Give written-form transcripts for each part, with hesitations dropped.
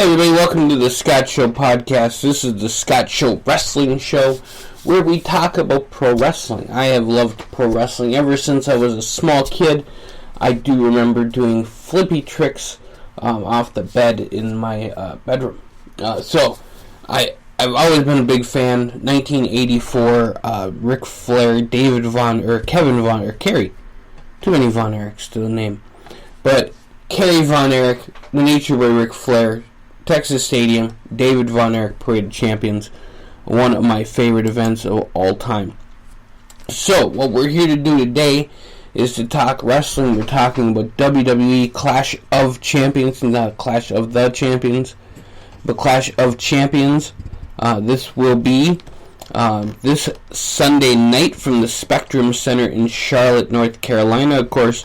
Hi everybody, welcome to the Scott Show podcast. This is the Scott Show Wrestling Show, where we talk about pro wrestling. I have loved pro wrestling ever since I was a small kid. I do remember doing flippy tricks off the bed in my bedroom. So, I've always been a big fan. 1984, Ric Flair, Kevin Von Erich, Kerry. Too many Von Erichs to the name. But Kerry Von Erich, the Nature Boy Ric Flair, Texas Stadium, David Von Erich, Parade of Champions, one of my favorite events of all time. So, what we're here to do today is to talk wrestling. We're talking about WWE Clash of Champions, not Clash of the Champions, but Clash of Champions. This will be this Sunday night from the Spectrum Center in Charlotte, North Carolina. Of course,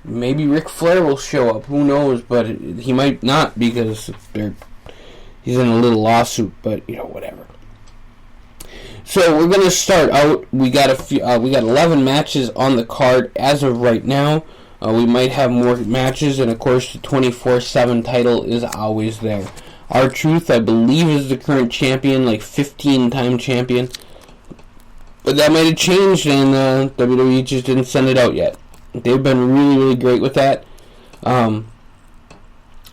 maybe Ric Flair will show up. Who knows? But he might not because he's in a little lawsuit. But whatever. So we're gonna start out. We got 11 matches on the card as of right now. We might have more matches, and of course the 24/7 title is always there. R-Truth, I believe, is the current champion, like 15-time champion. But that might have changed, and WWE just didn't send it out yet. They've been really, really great with that. I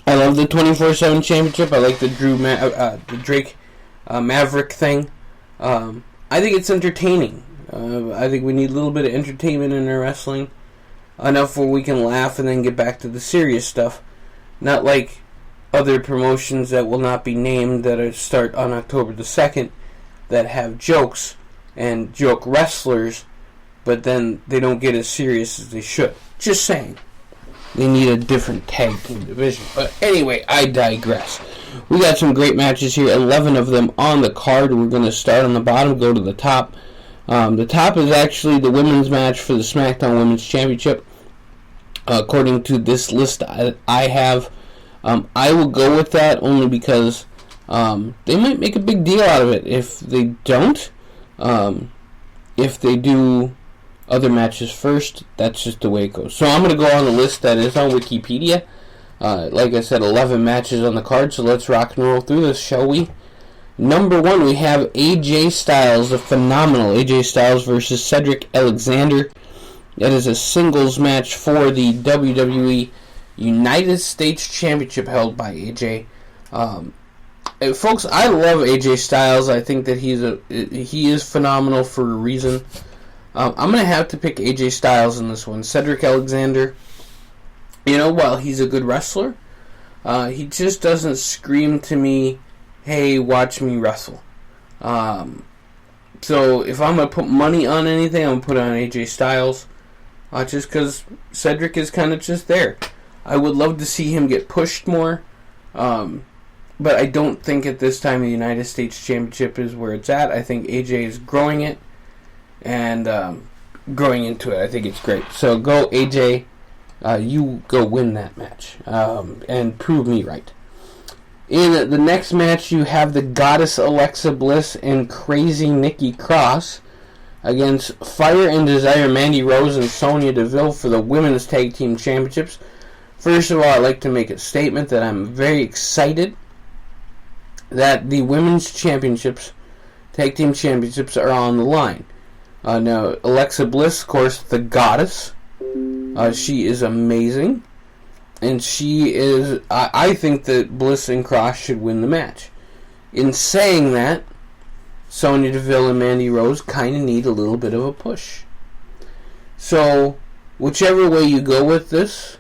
love the 24/7 championship. I like the Drake Maverick thing. I think it's entertaining. I think we need a little bit of entertainment in our wrestling. Enough where we can laugh and then get back to the serious stuff. Not like other promotions that will not be named that start on October the 2nd that have jokes and joke wrestlers, but then they don't get as serious as they should. Just saying. They need a different tag team division. But anyway, I digress. We got some great matches here, 11 of them on the card. We're going to start on the bottom, go to the top. The top is actually the women's match for the SmackDown Women's Championship. According to this list I have, I will go with that only because they might make a big deal out of it. If they don't, if they do other matches first, that's just the way it goes. So I'm going to go on the list that is on Wikipedia. Like I said, 11 matches on the card, so let's rock and roll through this, shall we? Number 1, we have AJ Styles, the phenomenal AJ Styles versus Cedric Alexander. That is a singles match for the WWE United States Championship held by AJ. Folks, I love AJ Styles. I think that he is phenomenal for a reason. I'm going to have to pick AJ Styles in this one. Cedric Alexander, while he's a good wrestler, he just doesn't scream to me, hey, watch me wrestle. So if I'm going to put money on anything, I'm going to put it on AJ Styles. Just because Cedric is kind of just there. I would love to see him get pushed more. But I don't think at this time the United States Championship is where it's at. I think AJ is growing it and growing into it. I think it's great. So go AJ. You go win that match and prove me right. In the next match, you have the Goddess Alexa Bliss and Crazy Nikki Cross against Fire and Desire Mandy Rose and Sonya Deville for the Women's Tag Team Championships. First of all, I'd like to make a statement that I'm very excited that the Women's Championships, Tag Team Championships, are on the line. Now, Alexa Bliss, of course, the Goddess. She is amazing. And she is... I think that Bliss and Cross should win the match. In saying that, Sonya Deville and Mandy Rose kind of need a little bit of a push. So, whichever way you go with this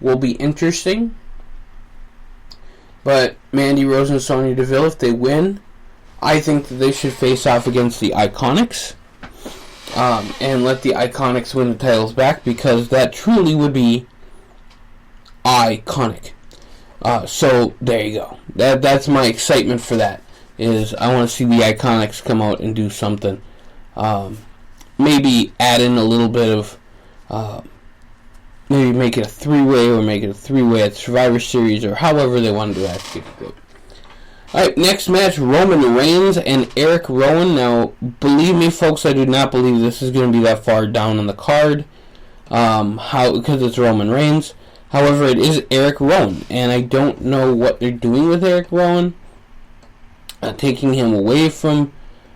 will be interesting. But Mandy Rose and Sonya Deville, if they win, I think that they should face off against the Iconics. And let the Iconics win the titles back, because that truly would be iconic. So, there you go. That's my excitement for that. Is I want to see the Iconics come out and do something. Maybe add in a little bit of... maybe make it a 3-way, or make it a 3-way at Survivor Series, or however they want to do that. It's great. Alright, next match, Roman Reigns and Eric Rowan. Now, believe me, folks, I do not believe this is going to be that far down on the card. Because it's Roman Reigns. However, it is Eric Rowan, and I don't know what they're doing with Eric Rowan, taking him away from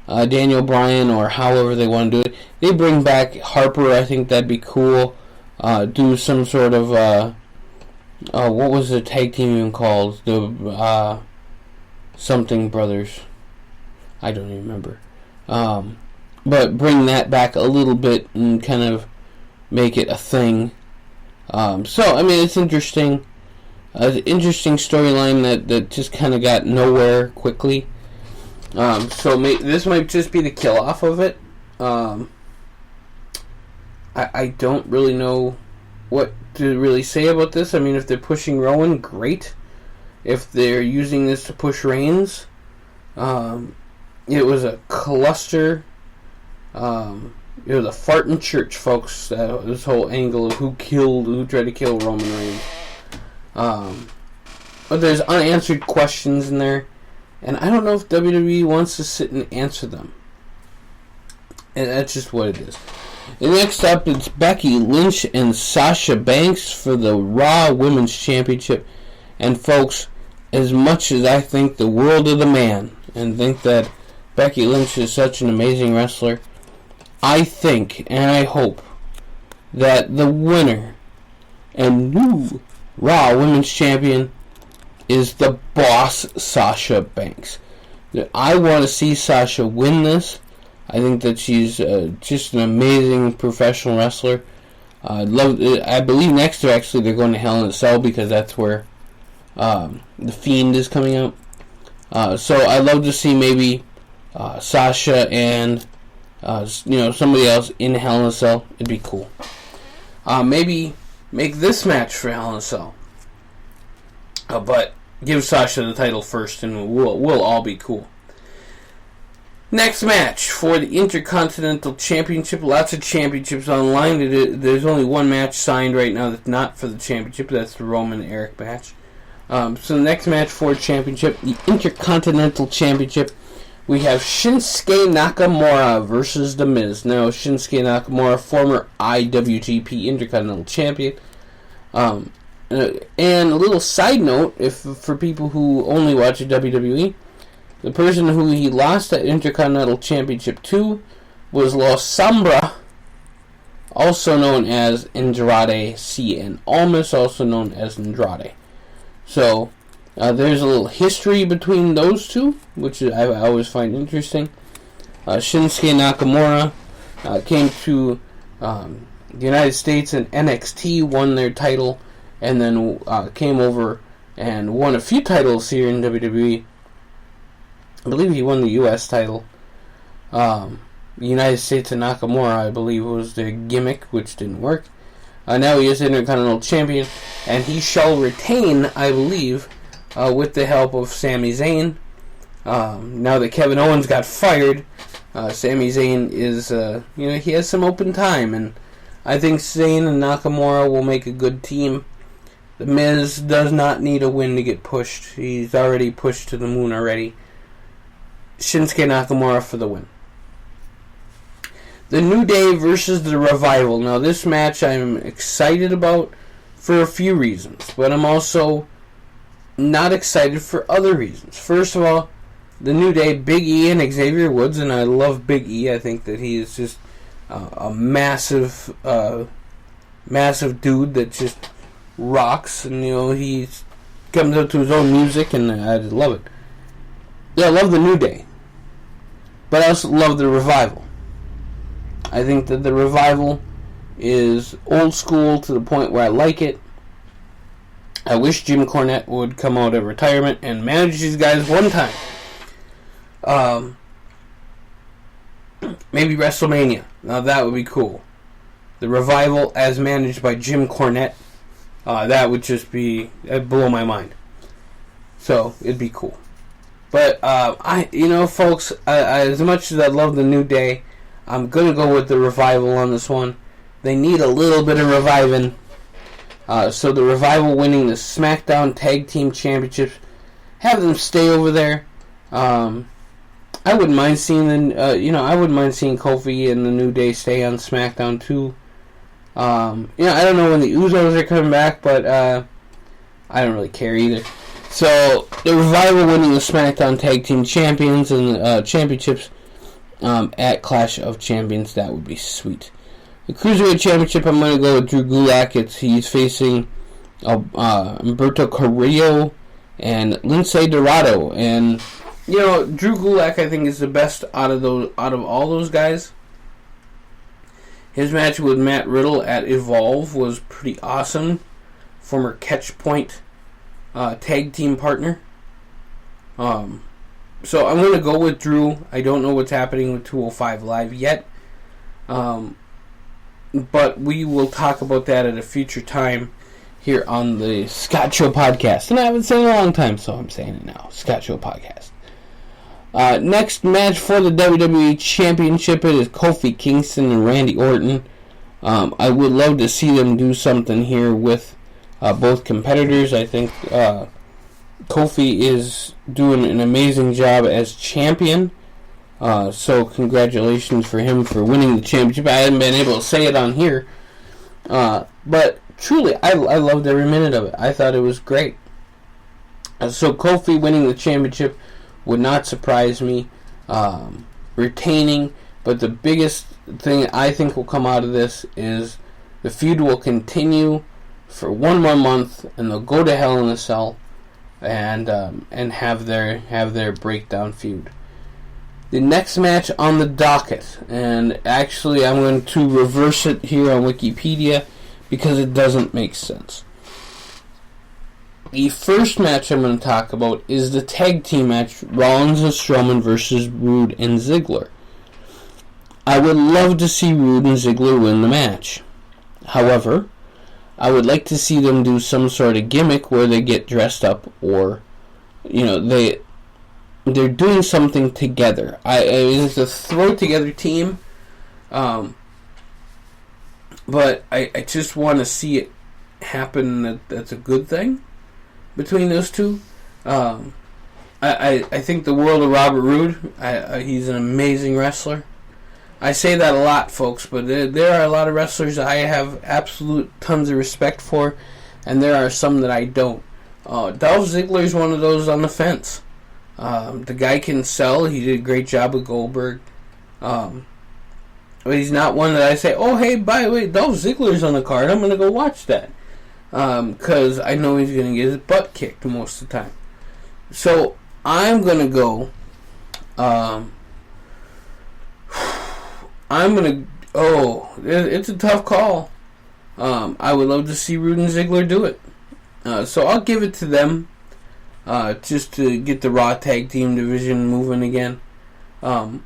Daniel Bryan, or however they want to do it. They bring back Harper, I think that'd be cool. Do some sort of, what was the tag team even called? The, something brothers. I don't even remember. But bring that back a little bit and kind of make it a thing. So, I mean, it's interesting. Interesting storyline that just kind of got nowhere quickly. So this might just be the kill-off of it. I don't really know what to really say about this. I mean, if they're pushing Rowan, great. If they're using this to push Reigns, it was a cluster. It was a fart in church, folks. This whole angle of who tried to kill Roman Reigns. But there's unanswered questions in there, and I don't know if WWE wants to sit and answer them. And that's just what it is. And next up, it's Becky Lynch and Sasha Banks for the Raw Women's Championship. And folks, as much as I think the world of the man, and think that Becky Lynch is such an amazing wrestler, I think and I hope that the winner and new Raw Women's Champion is the boss, Sasha Banks. I want to see Sasha win this. I think that she's just an amazing professional wrestler. I believe next year actually they're going to Hell in a Cell, because that's where The Fiend is coming out. So I'd love to see maybe Sasha and somebody else in Hell in a Cell. It'd be cool. Maybe make this match for Hell in a Cell. But give Sasha the title first, and we'll all be cool. Next match for the Intercontinental Championship. Lots of championships online. There's only one match signed right now that's not for the championship. That's the Roman Eric match. So the next match for championship, the Intercontinental Championship, we have Shinsuke Nakamura versus The Miz. Now, Shinsuke Nakamura, former IWGP Intercontinental Champion. And a little side note, for people who only watch WWE, the person who he lost that Intercontinental Championship to was La Sombra, also known as Andrade Cien Almas, also known as Andrade. So, there's a little history between those two, which I always find interesting. Shinsuke Nakamura came to the United States in NXT, won their title, and then came over and won a few titles here in WWE. I believe he won the U.S. title. The United States of Nakamura, I believe, was their gimmick, which didn't work. Now he is Intercontinental Champion, and he shall retain, I believe, with the help of Sami Zayn. Now that Kevin Owens got fired, Sami Zayn is, he has some open time, and I think Zayn and Nakamura will make a good team. The Miz does not need a win to get pushed. He's already pushed to the moon already. Shinsuke Nakamura for the win. The New Day versus the Revival. Now, this match I'm excited about for a few reasons, but I'm also not excited for other reasons. First of all, the New Day, Big E and Xavier Woods, and I love Big E. I think that he is just a massive dude that just rocks, and he comes up to his own music, and I just love it. Yeah, I love the New Day, but I also love the Revival. I think that the Revival is old school to the point where I like it. I wish Jim Cornette would come out of retirement and manage these guys one time. Maybe WrestleMania. Now that would be cool. The Revival as managed by Jim Cornette. That would just that'd blow my mind. So, it'd be cool. But, folks, as much as I love the New Day, I'm going to go with the Revival on this one. They need a little bit of reviving. So the Revival winning the SmackDown Tag Team Championships. Have them stay over there. I wouldn't mind seeing Kofi and the New Day stay on SmackDown too. I don't know when the Usos are coming back, but I don't really care either. So, the Revival winning the SmackDown Tag Team Champions and Championships at Clash of Champions, that would be sweet. The Cruiserweight Championship, I'm going to go with Drew Gulak. He's facing Humberto Carrillo and Lince Dorado. And, Drew Gulak, I think, is the best out of all those guys. His match with Matt Riddle at Evolve was pretty awesome. Former Catchpoint tag team partner. So I'm going to go with Drew. I don't know what's happening with 205 Live yet. But we will talk about that at a future time here on the Scott Show Podcast. And I haven't said it in a long time, so I'm saying it now. Scott Show Podcast. Next match for the WWE Championship, it is Kofi Kingston and Randy Orton. I would love to see them do something here with both competitors. I think Kofi is doing an amazing job as champion. So congratulations for him for winning the championship. I haven't been able to say it on here. But truly, I loved every minute of it. I thought it was great. So Kofi winning the championship would not surprise me. Retaining, but the biggest thing I think will come out of this is the feud will continue for one more month, and they'll go to Hell in a Cell and have their breakdown feud. The next match on the docket, and actually I'm going to reverse it here on Wikipedia because it doesn't make sense. The first match I'm going to talk about is the tag team match, Rollins and Strowman versus Rude and Ziggler. I would love to see Rude and Ziggler win the match. However, I would like to see them do some sort of gimmick where they get dressed up, or they're doing something together. It's a throw together team, but I just want to see it happen. That's a good thing between those two. I think the world of Robert Roode. He's an amazing wrestler. I say that a lot, folks, but there are a lot of wrestlers I have absolute tons of respect for, and there are some that I don't. Dolph Ziggler is one of those on the fence. The guy can sell. He did a great job with Goldberg. But he's not one that I say, oh, hey, by the way, Dolph Ziggler's on the card. I'm going to go watch that. Because I know he's going to get his butt kicked most of the time. So, I'm going to go... it's a tough call. I would love to see Rude and Ziggler do it. So I'll give it to them. Just to get the Raw Tag Team division moving again. And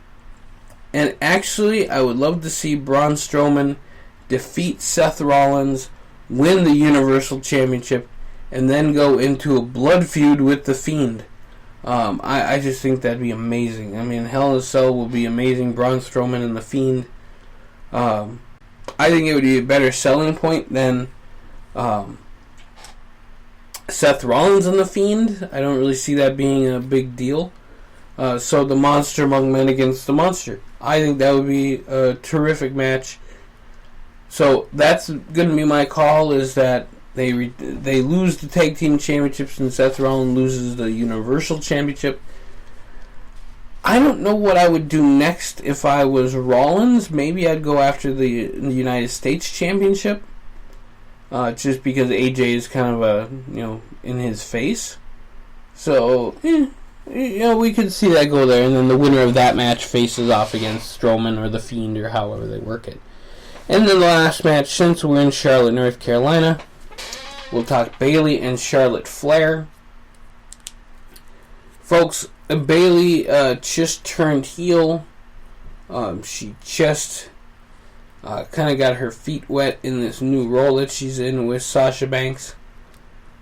actually, I would love to see Braun Strowman defeat Seth Rollins, win the Universal Championship, and then go into a blood feud with The Fiend. I just think that'd be amazing. I mean, Hell in a Cell will be amazing. Braun Strowman and The Fiend. I think it would be a better selling point than Seth Rollins and The Fiend. I don't really see that being a big deal. So the Monster Among Men against the Monster. I think that would be a terrific match. So that's going to be my call, is that they lose the Tag Team Championships and Seth Rollins loses the Universal Championship. I don't know what I would do next if I was Rollins. Maybe I'd go after the United States Championship. Just because AJ is kind of in his face. So, we could see that go there, and then the winner of that match faces off against Strowman or The Fiend or however they work it. And then the last match, since we're in Charlotte, North Carolina, we'll talk Bayley and Charlotte Flair. Folks, Bayley just turned heel. She just kind of got her feet wet in this new role that she's in with Sasha Banks.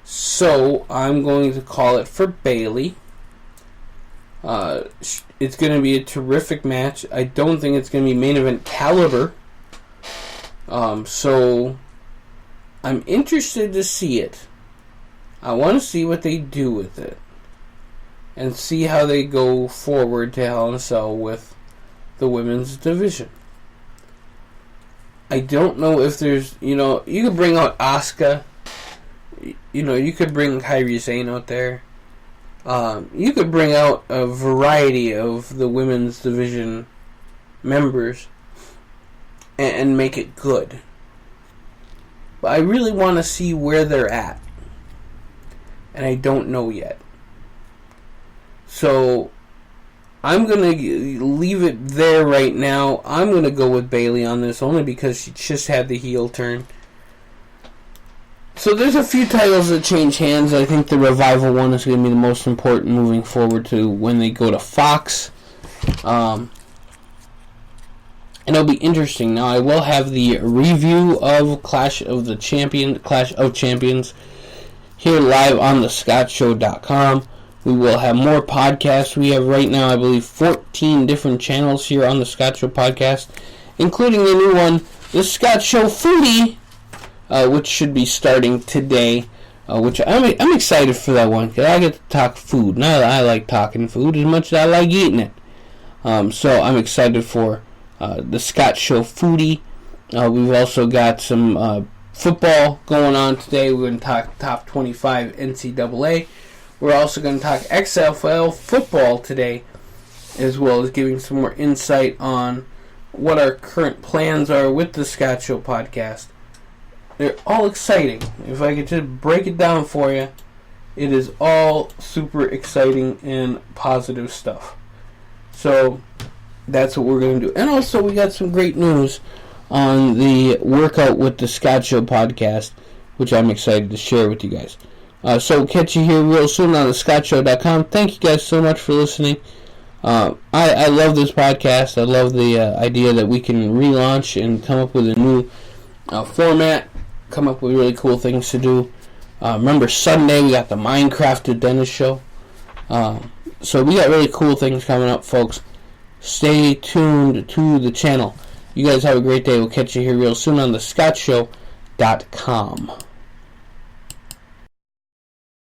So I'm going to call it for Bayley. It's going to be a terrific match. I don't think it's going to be main event caliber. So I'm interested to see it. I want to see what they do with it. And see how they go forward to Hell in a Cell with the women's division. I don't know if there's, you could bring out Asuka. You could bring Kairi Sane out there. You could bring out a variety of the women's division members and make it good. But I really want to see where they're at. And I don't know yet. So I'm going to leave it there right now. I'm going to go with Bayley on this only because she just had the heel turn. So there's a few titles that change hands. I think the Revival one is going to be the most important moving forward to when they go to Fox. And it'll be interesting. Now I will have the review of Clash of Champions here live on thescottshow.com. We will have more podcasts. We have right now, I believe, 14 different channels here on the Scott Show podcast, including the new one, the Scott Show Foodie, which should be starting today. Which I'm excited for that one because I get to talk food. Now I like talking food as much as I like eating it. So I'm excited for the Scott Show Foodie. We've also got some football going on today. We're going to talk top 25 NCAA. We're also going to talk XFL football today, as well as giving some more insight on what our current plans are with the Scott Show podcast. They're all exciting. If I could just break it down for you, it is all super exciting and positive stuff. So that's what we're going to do. And also we got some great news on the Workout with the Scott Show podcast, which I'm excited to share with you guys. So we'll catch you here real soon on thescottshow.com. Thank you guys so much for listening. I love this podcast. I love the idea that we can relaunch and come up with a new format, come up with really cool things to do. Remember Sunday we got the Minecraft to Dennis show. So we got really cool things coming up, folks. Stay tuned to the channel. You guys have a great day. We'll catch you here real soon on thescottshow.com.